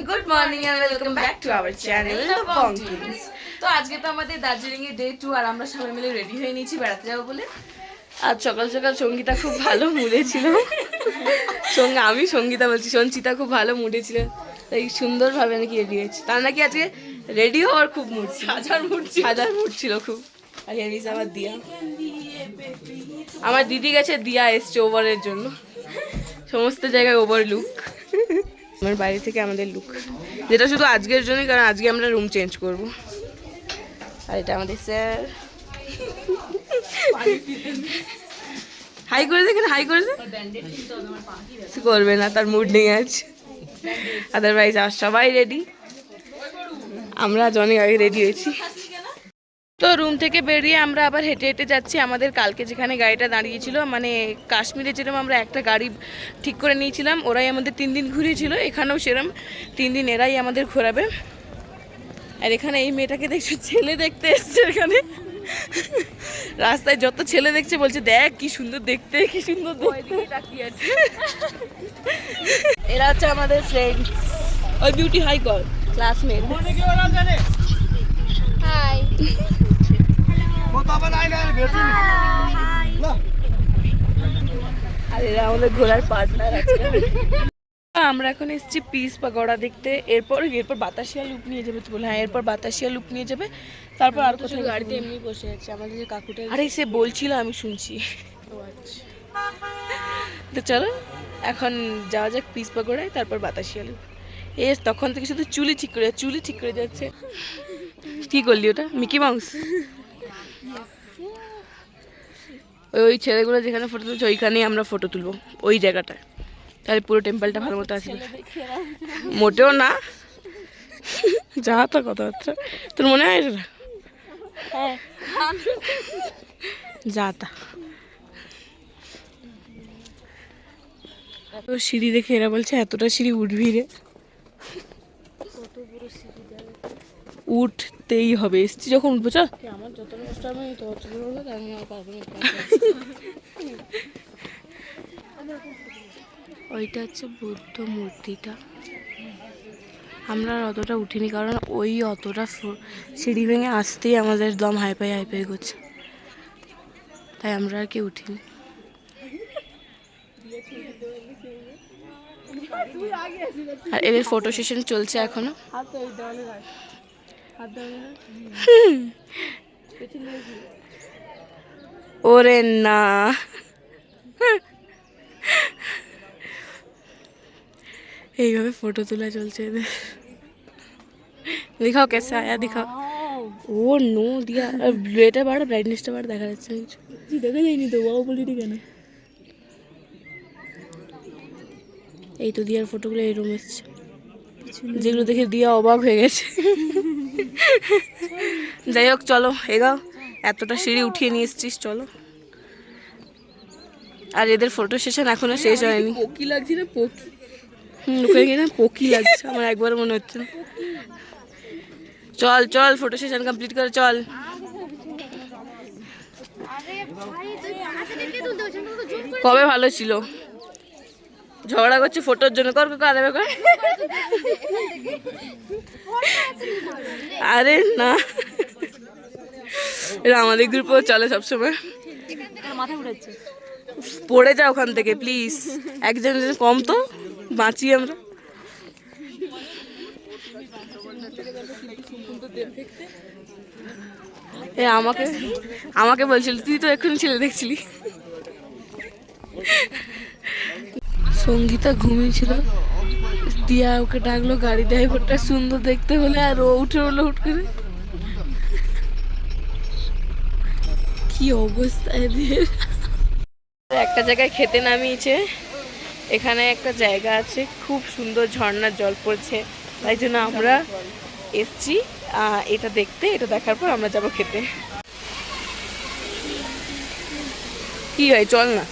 Good morning and welcome back to our channel পঙ্কিস। তো আজকে তো আমাদের দার্জিলিং এর ডে 2 আর আমরা সবাই মিলে রেডি হয়ে নিয়েছি বেড়াতে যাবো বলে। আজ সকাল সকাল সঙ্গীতা খুব ভালো মুডে ছিল। আমি সঙ্গীতা বলছি, সঞ্চিতা খুব ভালো মুডে ছিল, তাই সুন্দরভাবে নাকি রেডি হয়েছে। তার নাকি আজকে রেডি হওয়ার খুব মুড ছিল, হাজার মুড ছিল খুব। আর এমনিস আমার দিয়া, আমার দিদি গেছে, দিয়া এসছে ওভারের জন্য, সমস্ত জায়গায় ওভার লুক। আমার বাড়ি থেকে আমাদের লুক, যেটা শুধু আজকের জন্যই, কারণ আজকে আমরা রুম চেঞ্জ করব। আর এটা আমাদের স্যার, হাই করে দেখেন, হাই করে করবে না, তার মুড নেই আজ। আদারওয়াইজ আর সবাই রেডি, আমরা অনেক আগে রেডি হয়েছি। তো রুম থেকে বেরিয়ে আমরা আবার হেঁটে হেঁটে যাচ্ছি আমাদের কালকে যেখানে গাড়িটা দাঁড়িয়েছিল, মানে কাশ্মীরে যেরকম আমরা একটা গাড়ি ঠিক করে নিয়েছিলাম, ওরাই আমাদের 3 দিন ঘুরিয়েছিল, এখানেও সেরকম 3 দিন এরাই আমাদের ঘোরাবে। আর এখানে এই মেয়েটাকে দেখছো, ছেলে দেখতে এসছে এখানে, রাস্তায় যত ছেলে দেখছে বলছে দেখ কি সুন্দর দেখতে, কি সুন্দর দেখতে। এরা হচ্ছে আমাদের ফ্রেন্ডস, ওই বিউটি হাই কর, ক্লাসমেট। হাই। আর এরা আমাদের ঘোরার পার্টনার আছে। আমরা এখন এসেছি পিস পাগোড়া দেখতে, এরপর বাতাসিয়া লুপ নিয়ে যাবে তো বলে। হ্যাঁ, এরপর বাতাসিয়া লুপ নিয়ে যাবে, তারপর আর কোথাও গাড়িতে এমনি বসে আছে আমাদের যে কাকুটা। আরে সে বলছিল, আমি শুনছি। তো চলো এখন যাওয়া যাক পিস পাগোড়ায়, তারপর বাতাসিয়া লুপ। তখন থেকে শুধু চুলি ঠিক করে যাচ্ছে। কি করলি ওটা, মিকি মাউস? ওই ছেলেগুলো যেখানে ফটো তুলছে ওইখানেই আমরা ফটো তুলবো, ওই জায়গাটায়, তাহলে পুরো টেম্পলটা ভালো মতো আসবে। মোটেও না, যা তো কথাবার্তা, তোর মনে হয় এটা? যা তা। সিঁড়ি দেখে এরা বলছে এতটা সিঁড়ি উঠবি রে, উঠতেই হবে, এসছি যখন উঠবো। চল, আমার যতটা কষ্ট আমি ততটা উঠবো, আমি আর পারবো না। ওইটা হচ্ছে বুদ্ধ মূর্তিটা, আমরা অতটা উঠিনি, কারণ ওই অতটা সিঁড়ি ভেঙে আসতেই আমাদের দম হাইপাই করছে, তাই আমরা আর কি উঠিনি। আর এদের ফটো সেশন চলছে এখনো। ওরে না, এইভাবে ফটো তোলা চলছে এদের। দিখাও কেসা আয়া, দিখাও। ও নো দিয়া, এটা বাড়া, ব্রাইটনেসটা বাড়া, দেখা যাচ্ছে কিছু, দেখা যায়নি তো। ওয়াও বলি কেন? এই তো দিয়ার ফটোগুলো এরকম এসছে, যেগুলো দেখে দিয়া অবাক হয়ে গেছে। যাই হোক, চলো এগাও, এতটা সিঁড়ি উঠিয়ে নিয়ে এসছিস, চলো। আর এদের ফটো সেশন এখনো শেষ হয়নি। পকি লাগছে না? পকি, ওখানে গিয়ে না পকি লাগছে আমার, একবার মনে হচ্ছে না। চল চল, ফটো সেশন কমপ্লিট করে চল। কবে ভালো ছিল, ঝগড়া করছে ফটোর জন্য, কর কর। আরে না, এটা আমাদের গ্রুপেও চলে সবসময়। মাথা উঠাচ্ছে, পড়ে যা ওখান থেকে প্লিজ, একজন কম তো বাঁচি আমরা। আমাকে বলছিল, তুই তো এক্ষুনি ছেলে দেখছিলি। সঙ্গীতা ঘুমিয়েছিল, দিয়া ওকে ডাকলো, গাড়ি ড্রাইভারটা সুন্দর দেখতে হলে, আর ও উঠে উঠলো হুট করে। কি অবস্থা এদের। একটা জায়গায় খেতে নামিয়েছে, এখানে একটা জায়গা আছে, খুব সুন্দর ঝর্ণার জল পড়ছে, তাই জন্য আমরা এসছি এটা দেখতে। এটা দেখার পর আমরা যাবো খেতে। কি হয়, চল না।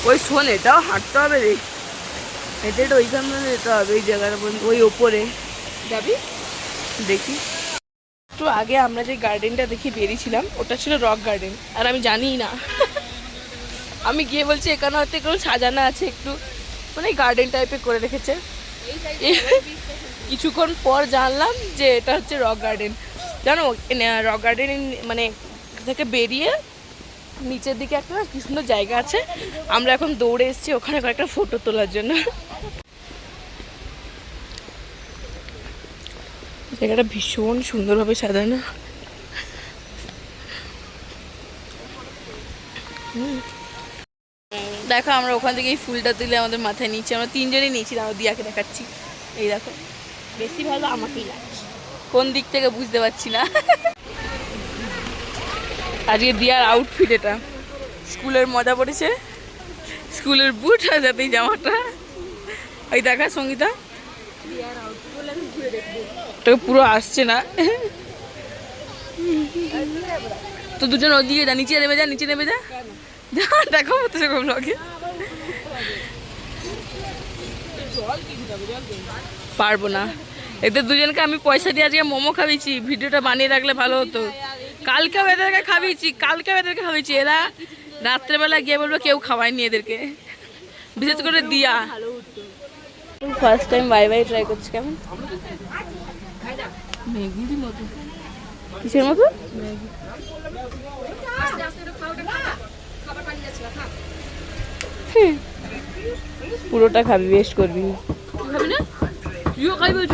ওই শোন, এটাও হাঁটতে হবে রে, হেঁটে ওইখান থেকে যেতে হবে ওই জায়গাটা পর্যন্ত, ওই ওপরে যাবি দেখি। একটু আগে আমরা যে গার্ডেনটা দেখে বেরিয়েছিলাম ওটা ছিল রক গার্ডেন, আর আমি জানিই না। আমি গিয়ে বলছি এখানে হয়তো একটু সাজানো আছে, একটু মানে গার্ডেন টাইপের করে রেখেছে। কিছুক্ষণ পর জানলাম যে এটা হচ্ছে রক গার্ডেন। জানো রক গার্ডেন মানে থেকে বেরিয়ে নিচের দিকে একটা কি সুন্দর জায়গা আছে, আমরা এখন দৌড়ে এসেছি ওখানে কয়েকটা ফটো তোলার জন্য। জায়গাটা ভীষণ সুন্দরভাবে সাজানো। দেখো আমরা ওখান থেকে এই ফুলটা তুলে আমাদের মাথায় নিচ্ছি, আমরা তিনজনই নিয়েছিলাম, আমার দিয়াকে দেখাচ্ছি। এই দেখো, বেশি ভালো আমাকেই লাগছে, কোন দিক থেকে বুঝতে পারছি না। আজকে দিয়ার আউটফিট এটা, স্কুলের মজা পড়েছে, স্কুলের বুট আর যাতে জামাটা। ওই দেখা সঙ্গীতা পুরো আসছে না তো, দুজন ওদিকে যা, নিচে নেমে যা, নিচে নেমে যা, দেখো ব্লগে পারবো না। এদের দুজনকে আমি পয়সা দিয়ে আজকে মোমো খাবিয়েছি, ভিডিওটা বানিয়ে রাখলে ভালো হতো। কালকেও এদেরকে খাবিয়েছি, এরা রাত্রেবেলা গিয়ে বলবো কেউ খাওয়ায়নি এদেরকে, বিশেষ করে দিয়া। ফার্স্ট টাইম বাই ট্রাই করছি, কেমন ম্যাগির মতো, কিসের মতো? পুরোটা খাবি, ওয়েস্ট করবি না।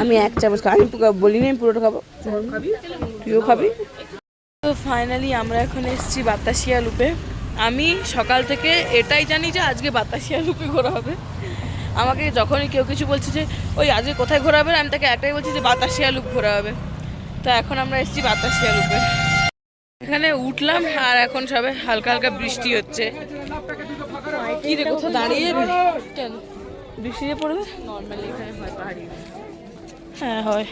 আমি এক চামচ খাই, আমি বলিনি আমি পুরোটা খাবো, তুইও খাবি। তো ফাইনালি আমরা এখন এসেছি বাতাসিয়া লুপে। আমি সকাল থেকে এটাই জানি যে আজকে বাতাসিয়া লুপে ঘোরা হবে। আমাকে যখনই কেউ কিছু বলছে যে ওই আজকে কোথায় ঘোরা হবে, আমি তাকে একটাই বলছি যে বাতাসিয়া লুপ ঘোরা হবে। তো এখন আমরা এসেছি বাতাসিয়া লুপে, এখানে উঠলাম আর এখন সবে হালকা হালকা বৃষ্টি হচ্ছে। কি রে, কোথাও দাঁড়িয়ে কেন বৃষ্টিতে পড়বে? নর্মালি এখানে হয় পাহাড়ি, হ্যাঁ হয়।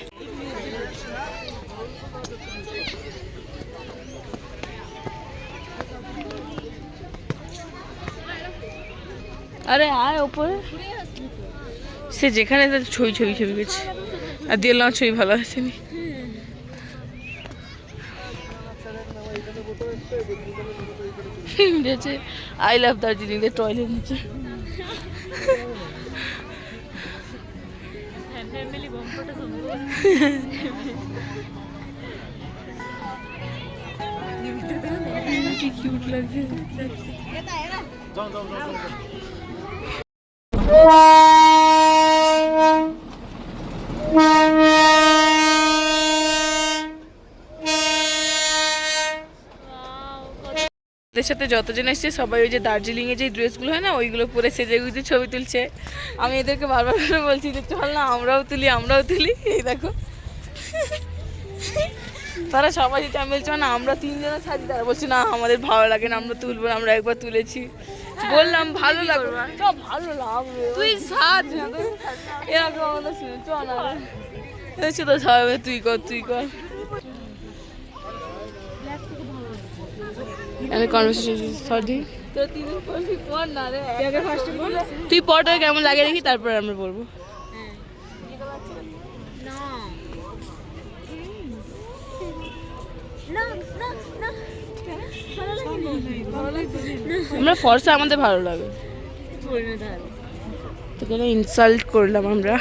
আরে আয় ওপরে, সে যেখানে ছবি গেছে, আর দিয়ে আমার ছবি ভালো আসেনি। আই লাভ দার্জিলিং এর টয়লেট নিচে। কি কিউট লাগছে। ওদের সাথে যতজন এসছে সবাই ওই যে দার্জিলিং এ যে ড্রেসগুলো হয় না, ওইগুলো পরে সেজে গুজে ছবি তুলছে। আমি এদেরকে বারবার করে বলছি যে চল না আমরাও তুলি। এই দেখো তারা সবাই যেটা, আমি বলছি না আমরা তিনজনে সাজি, তারা বলছি না আমাদের ভালো লাগে না, আমরা তুলবো না, আমরা একবার তুলেছি। বললাম ভালো লাগবে, ভালো লাগবে, তুই সাজ না, এরকম আমাদের শুনে চ না, তো সবাই তুই কর। তুই পড়টা কেমন লাগে দেখি, তারপরে আমরা বলবো। আমরা ফর্সা, আমাদের ভালো লাগে, তোকে ইনসাল্ট করলাম আমরা।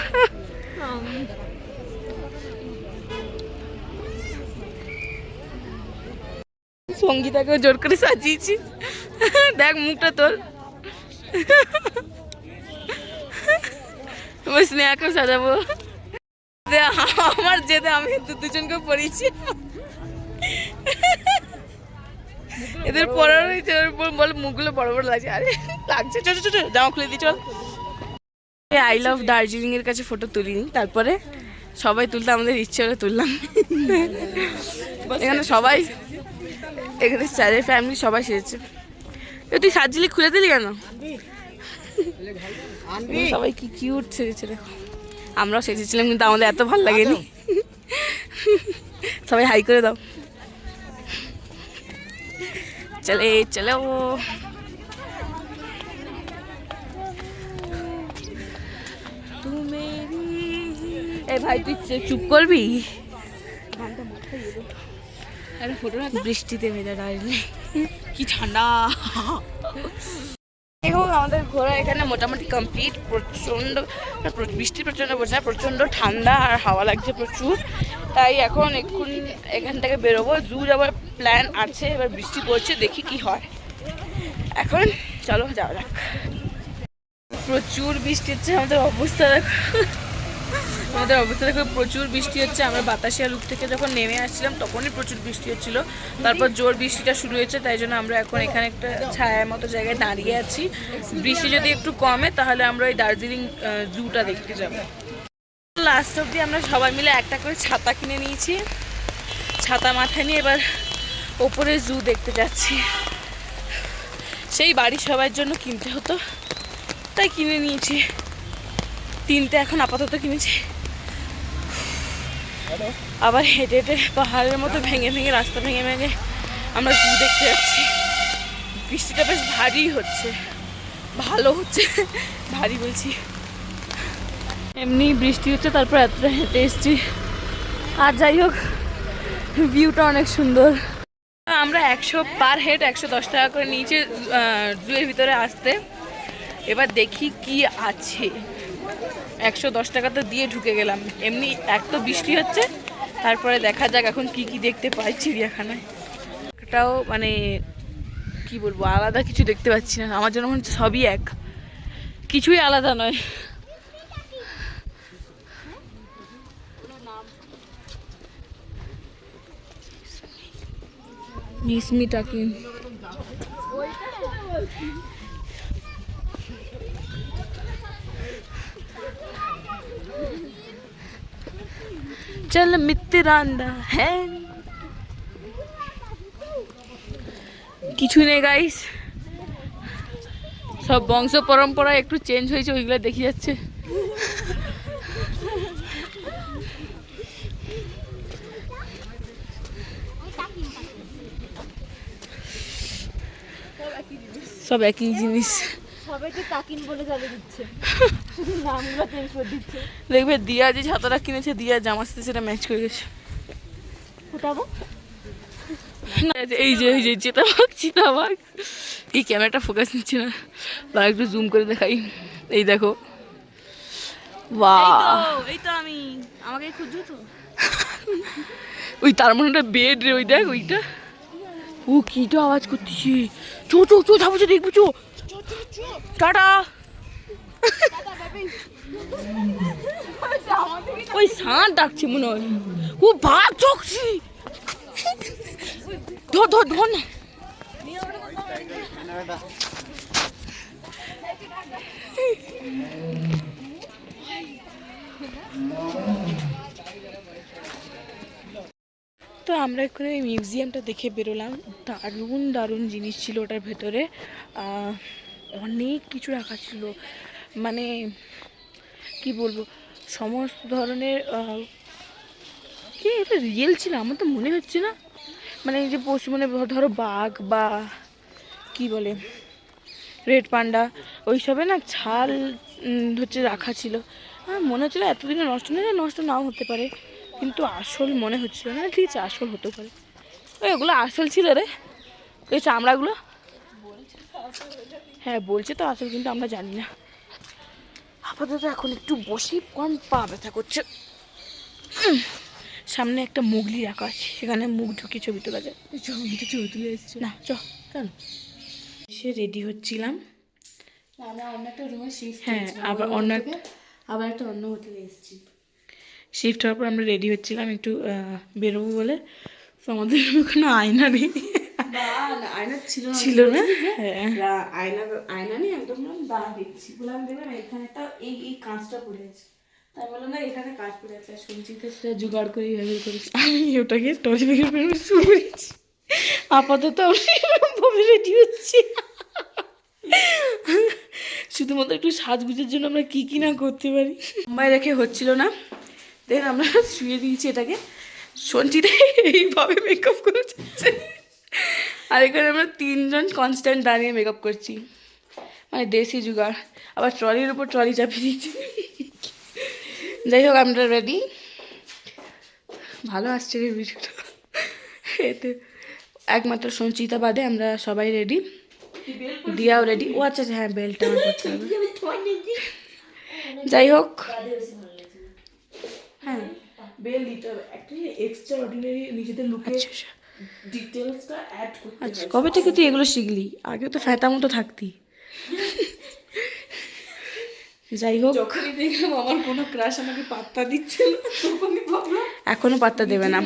সঙ্গীতাকেও জোর করে সাজিয়েছি, দেখ মুখটা তোর। স্নেহাকেও সাজাবো, আমার যেতে আমি দুজনকে পড়িয়েছি। এদের পড়ার বলে মুখগুলো বড় বড় লাগছে, আরে লাগছে, ছোট জামা খুলে দিই চল। আই লাভ দার্জিলিং এর কাছে ফটো তুলিনি, তারপরে সবাই তুলতে আমাদের ইচ্ছে হলে তুললাম। এখানে সবাই, এখানে চারের ফ্যামিলি সবাই সেজেছে। তুই সাজিলি খুলে দিলি কেন? সবাই কি কিউট সেজেছে দেখো। আমরাও সেজেছিলাম, কিন্তু আমাদের এত ভালো লাগেনি। সবাই হাই করে দাও। চলে চলো। এই ভাই তুই চুপ করবি? বৃষ্টিতে ভেজা ডাইলে কি ঠান্ডা। এবং আমাদের ঘোরা এখানে মোটামুটি কমপ্লিট। প্রচণ্ড বৃষ্টি, প্রচণ্ড পড়ছে না, প্রচণ্ড ঠান্ডা আর হাওয়া লাগছে প্রচুর। তাই এখন এখান থেকে বেরোবো, জু যাওয়ার প্ল্যান আছে। এবার বৃষ্টি পড়ছে, দেখি কি হয়। এখন চলো যাওয়া যাক। প্রচুর বৃষ্টি হচ্ছে, আমাদের অবস্থা দেখো প্রচুর বৃষ্টি হচ্ছে। আমরা বাতাসিয়া লুক থেকে যখন নেমে আসছিলাম তখনই প্রচুর বৃষ্টি হচ্ছিল, তারপর জোর বৃষ্টিটা শুরু হয়েছে। তাই জন্য আমরা এখন এখানে একটা ছায়ার মতো জায়গায় দাঁড়িয়ে আছি। বৃষ্টি যদি একটু কমে তাহলে আমরা ওই দার্জিলিং জুটা দেখতে যাব। লাস্ট অবধি আমরা সবাই মিলে একটা করে ছাতা কিনে নিয়েছি। ছাতা মাথায় নিয়ে এবার ওপরে জু দেখতে যাচ্ছি। সেই বাড়ির সবার জন্য কিনতে হতো, তাই কিনে নিয়েছি। 3টে এখন আপাতত কিনেছি। আবার হেঁটে হেঁটে পাহাড়ের মতো ভেঙে ভেঙে, রাস্তা ভেঙে ভেঙে আমরা জু দেখতে যাচ্ছি। বৃষ্টিটা বেশ ভারী হচ্ছে, ভালো হচ্ছে, ভারী বলছি। এমনি বৃষ্টি হচ্ছে, তারপর এতটা হেঁটে এসছি। আর যাই হোক, ভিউটা অনেক সুন্দর। আমরা 100 পার হেড 110 টাকা করে নিচে জুয়ের ভিতরে আসতে। এবার দেখি কি আছে। 110 টাকা তো দিয়ে ঢুকে গেলাম। এমনি এক তো বৃষ্টি হচ্ছে, তারপরে দেখা যাক এখন কি কি দেখতে পাই চিড়িয়াখানায়। এটাও মানে কি বলবো, আলাদা কিছু দেখতে পাচ্ছি না। আমার জন্য মনে হচ্ছে সবই এক, কিছুই আলাদা নয়। মিসমি টাকিং। চল মিত্রান্দা হ্যাঁ, কিছু নেই গাইস, সব বংশ পরম্পরা একটু চেঞ্জ হয়েছে, ওইগুলো দেখে যাচ্ছে। সব একই জিনিস। সবাইকে কাকিন বলে যাবে দিচ্ছে, শুধু নামগুলো চেঞ্জ করে দিচ্ছে। দেখবে দিয়া যে ছাতাটা কিনেছে, দিয়া জামার সাথে সেটা ম্যাচ করে গেছে। ফোটাবো এই যে চিতাবাঘ। এই ক্যামেরাটা ফোকাস নিচ্ছে না, বা একটু জুম করে দেখাই। এই দেখো, বাহ, এই তো আমি, আমাকে খুঁজছো তো। ওই তার মনে একটা বেড রে, ওই দেখ ওইটা। ও কিটা আওয়াজ করতেছে। চো যাবো, দেখবো, চো টাটা। ওই ষাঁড় ডাকছে মনে হয়। ও ভাগ চকছি, ধর না। তো আমরা এখানে মিউজিয়ামটা দেখে বেরোলাম। দারুণ জিনিস ছিল ওটার ভেতরে। অনেক কিছু রাখা ছিল, মানে কি বলবো, সমস্ত ধরনের। কি এটা রিয়েল ছিল? আমার তো মনে হচ্ছে না। মানে এই যে পশু, মানে ধরো বাঘ বা কি বলে রেড পান্ডা, ওইসবে না ছাল হচ্ছে রাখা ছিল। আমার মনে হচ্ছিলো এতদিনে নষ্ট নাও হতে পারে, কিন্তু আসল মনে হচ্ছিল না। ঠিক আছে, আসল হতে পারে। ওগুলো আসল ছিল রে, ওই চামড়াগুলো। হ্যাঁ বলছে তো আসল, কিন্তু আমরা জানি না। আপাতত এখন একটু বসি, কোন পা ব্যথা করছে। সামনে একটা মুগলি রাখা আছে, সেখানে মুখ ঢুকিয়ে ছবি তোলা যায়। ছবি তুলে এসেছি না, চল সে রেডি হচ্ছিলাম। আমরা অন্য একটা রুমে শিফট, হ্যাঁ আবার আবার একটা অন্য হোটেলে এসেছি। শিফট হওয়ার পর আমরা রেডি হচ্ছিলাম একটু বেরোবো বলে। তো আমাদের কোনো আয়না নেই, আয়না ছিল না। হ্যাঁ আয়না নেই, একদম দাঁড়া দেখছি বললাম, দেখবেন এখানে একটা এই কাঁচটা পড়ে আছে, তাই বললাম না এখানে কাঁচ পড়ে আছে। সবজিতে সেটা জোগাড় করে এইভাবে করেছি। আমি ওটাকে টর্চ বের করে শুরু করেছি। আপাতত আমি রেডি হচ্ছি। শুধুমাত্র একটু সাজগুজের জন্য আমরা কি কি না করতে পারি। আমায় রেখে হচ্ছিল না, দেন আমরা শুয়ে দিয়েছি এটাকে। সঞ্চিতা এইভাবে মেকআপ করে যাচ্ছে, আর এখানে আমরা তিনজন কনস্ট্যান্ট দাঁড়িয়ে মেকআপ করছি, মানে দেশি জুগাড়। আবার ট্রলির উপর ট্রলি চাপিয়ে দিচ্ছি। যাই হোক আমরা রেডি, ভালো আসছে রে ভিডিওটা। এতে একমাত্র সঞ্চিতা বাদে আমরা সবাই রেডি, দিয়াও রেডি। ও আচ্ছা আচ্ছা, হ্যাঁ বেল্টটা আমার করতে হবে। যাই হোক, হ্যাঁ বেল দিতে হবে, একটা এক্সট্রা অর্ডিনারি নিজেদের লুকে ডিটেলসটা অ্যাড করতে হবে। আচ্ছা, কবে থেকে তুই এগুলো শিখলি? আগে তো ফ্যাটা মতো থাকতি। যাই হোক, যখনই দেখলাম আমার কোনো ক্রাশ আমাকে পাত্তা দিচ্ছে না, তখনই ভাবলাম এখনো পাত্তা দেবে না।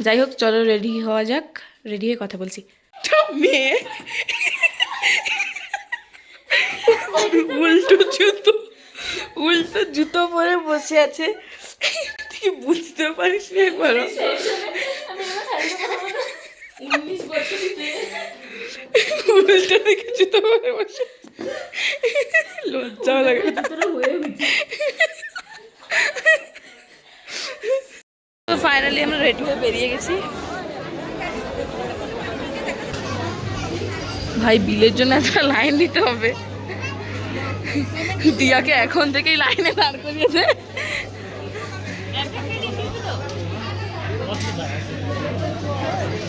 যাই হোক চলো রেডি হওয়া যাক, রেডি হয়ে কথা বলছি। মেয়ে উল্টো জুতো পরে বসে আছে, তুই বুঝতে পারিস না একবারও? উল্টো দিকে জুতো পরে বসে, লজ্জাও লাগে। তো ফাইনালি আমরা রেডি হয়ে বেরিয়ে গেছি। ভাই বিলের জন্য একটা লাইন দিতে হবে, দিয়াকে এখন থেকেই লাইনে দাঁড় করিয়ে দে।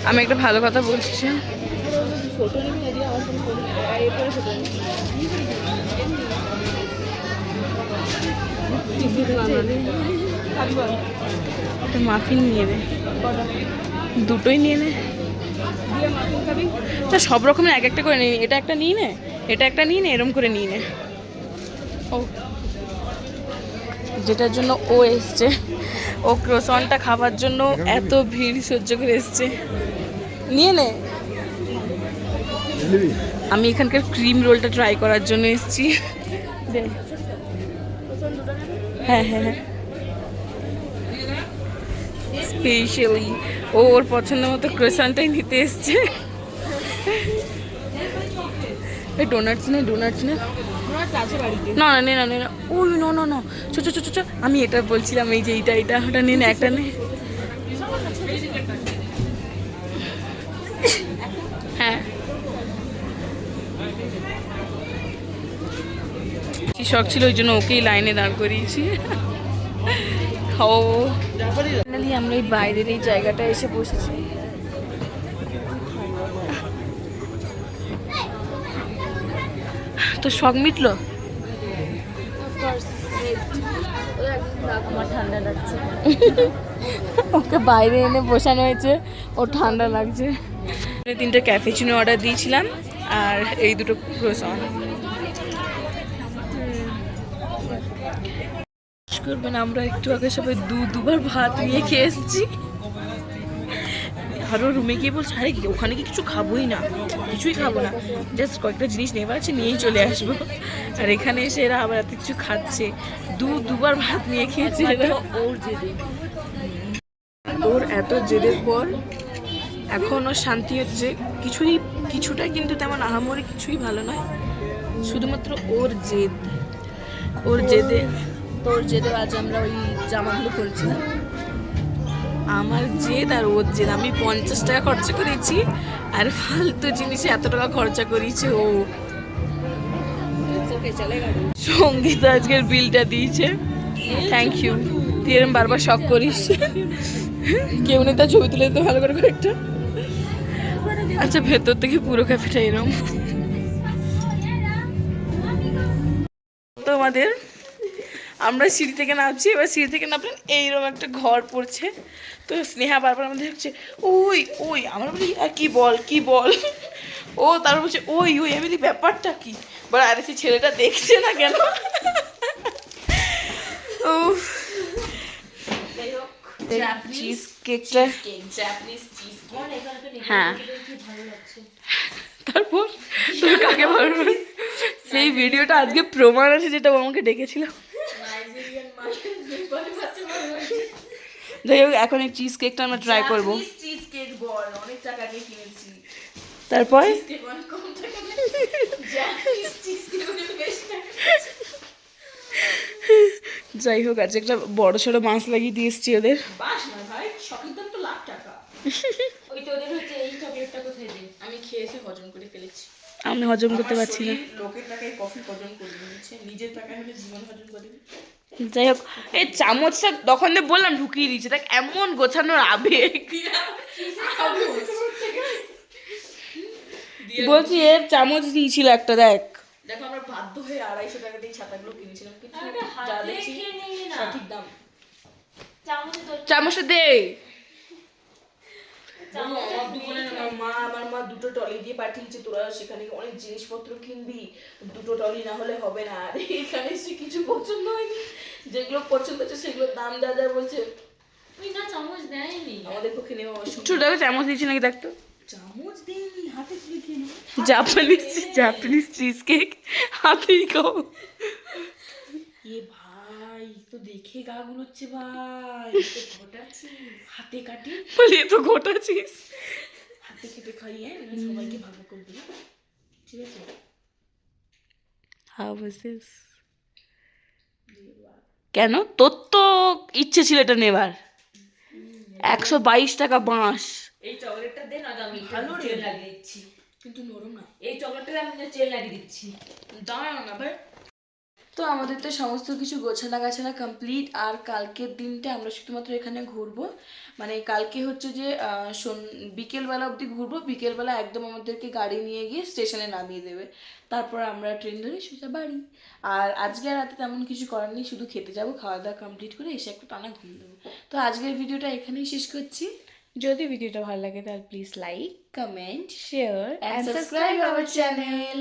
আমি একটা ভালো কথা বলছি, মাফিন নিয়ে নে, দুটোই নিয়ে নে। তা সব রকমের এক একটা করে নিয়ে, এটা একটা নিয়ে নে, এটা একটা নিয়ে নে, এরম করে নিয়ে নে। ও যেটার জন্য ও এসছে, ও ক্রোসনটা খাবার জন্য এত ভিড় সহ্য করে এসছে, নিয়ে নে। আমি এখানকার ক্রিম রোলটা ট্রাই করার জন্য এসেছি। হ্যাঁ হ্যাঁ হ্যাঁ, স্পেশালি ও ওর পছন্দ মতো ক্রোসনটাই নিতে এসছে। এই ডোনাটস নে, ডোনাটস নে। না না নে না নে না, ওই নো নো নো, চো চো চো চো, আমি এটা বলছিলাম, এই যে এইটা এইটা, ওটা নে না, একটা নে। হ্যাঁ কি শখ ছিল, ওই জন্য ওকেই লাইনে দাঁড় করিয়েছি। খাও। ফাইনালি আমরা এই বাইরের এই জায়গাটা এসে বসেছি। তো শখ মিটলো? আমার ঠান্ডা লাগছে। ওকে বাইরে এনে বসানো হয়েছে, ও ঠান্ডা লাগছে। 3টে ক্যাফেচিনো অর্ডার দিয়েছিলাম, আর এই 2টো ক্রোসন। করবেন, আমরা একটু আগে সবাই দুবার ভাত নিয়ে খেয়ে এসেছি। আরও রুমে গিয়ে বলছে, আরে ওখানে কি কিছু খাবোই না, কিছুই খাবো না, জাস্ট কয়েকটা জিনিস নেবার আছে, নিয়েই চলে আসবো। আর এখানে এসে এরা আবার এত কিছু খাচ্ছে, দুবার ভাত নিয়ে খেয়েছে এরা। ওর জেদে, ওর এত জেদের পর এখন ওর শান্তি হচ্ছে। কিছুটা কিন্তু তেমন আহামরি কিছুই ভালো নয়, শুধুমাত্র ওর জেদে। তোর জেদে আজ আমরা ওই জামাগুলো পরেছিলাম। আমার জেদ আর ওর জেদ, আমি 50 টাকা খরচা করেছি, আর ফালতু জিনিসে এত টাকা খরচা করেছে ও। সঙ্গীত আজকের বিলটা দিয়েছে, থ্যাংক ইউ। তুই এরম বারবার শখ করিস, কেউ নেই তার ছবি তুলে দিতে ভালো করে কয়েকটা। আচ্ছা ভেতর থেকে পুরো ক্যাফেটা এরম। তোমাদের আমরা সিঁড়ি থেকে নামছি, এবার সিঁড়ি থেকে নামলেন এইরকম একটা ঘর পড়ছে। তো স্নেহা বারবার আমাদের হচ্ছে ওই ওই, আমরা বলি আর কি বল, ও তারপর বলছে ওই আমি বলি ব্যাপারটা কি, বলে আরে সে ছেলেটা দেখছে না কেন। ও চিজ কেকটা, হ্যাঁ তারপর তোর কাকে ভালো, সেই ভিডিওটা আজকে প্রমাণ আছে যেটা ও আমাকে ডেকেছিল। যাই হোক এখন এই চিজ কেকটা আমরা ট্রাই করবো। তারপর যাই হোক আজ একটা বড় সড়ো মাছ লাগিয়ে দিয়ে এসছি ওদের। বাস না ভাই, শখের দাম তো লাখ টাকা। ওই তো ওদের হচ্ছে এই চকলেটটা কোথায় দে, আমি খেয়ে এসে হজম করে ফেলেছি। আমি হজম করতে পারছি না। লোকের টাকায় কফি হজম করে নিচ্ছে, নিজের টাকায় হলে জীবন হজম করে দিবে। যাই হোক এই চামচটা তখন দিয়ে বললাম ঢুকিয়ে দিয়েছে, দেখ এমন গোছানোর আবেগ। বলছি এর চামচ দিয়েছিল একটা, দেখ দেখো আমরা বাধ্য হয়ে 250 টাকা দিয়ে ছাতাগুলো কিনেছিলাম, কিন্তু যা দেখছি সঠিক দাম। চামচটা দে। আমার মা দুটো টলি দিয়ে পাঠিয়েছে, তোরা সেখানে অনেক জিনিসপত্র কিনবি, দুটো টলি না হলে হবে না। আর এখানে এসে কিছু পছন্দ হয়নি, যেগুলো পছন্দ হচ্ছে সেগুলোর দাম যা যা বলছে চামচ দেয়নি। আমাদের পক্ষে নেওয়া অসম্ভব। ছোট চামচ দিয়েছি নাকি দেখতো। চামচ দিইনি, হাতে তুলে খেয়ে নেবো। জাপানিজ চিজ কেক হাতেই খাও। এ ভাই তো দেখে গা গুলোচ্ছে ভাই, হাতে কাটি বলি এ তো গোটাছিস। হাতে কেটে খাই, হ্যাঁ সবাইকে ভাগ করে দিই, ঠিক আছে? How was this? কেন তোর তো ইচ্ছে ছিল এটা নেবার। 122 টাকা বাঁশ। এই চকলেটটা দে না, আমি ভালো রে। তেল লাগিয়ে দিচ্ছি। কিন্তু নরম না, এই চকলেটটা আমি তেল লাগিয়ে দিচ্ছি। দাঁড়াও না ভাই। তো আমাদের তো সমস্ত কিছু গোছানো গাছানা কমপ্লিট। আর কালকের দিনটা আমরা শুধুমাত্র এখানে ঘুরবো, মানে কালকে হচ্ছে যে বিকেলবেলা অবধি ঘুরবো। বিকেলবেলা একদম আমাদেরকে গাড়ি নিয়ে গিয়ে স্টেশনে নামিয়ে দেবে, তারপর আমরা ট্রেন ধরে সোজা বাড়ি। আর আজকে আর রাতে তেমন কিছু করার নেই, শুধু খেতে যাবো, খাওয়া দাওয়া কমপ্লিট করে এসে একটু টানা ঘুম দেবো। তো আজকের ভিডিওটা এখানেই শেষ করছি। যদি ভিডিওটা ভালো লাগে তাহলে please like, comment, share and subscribe our channel.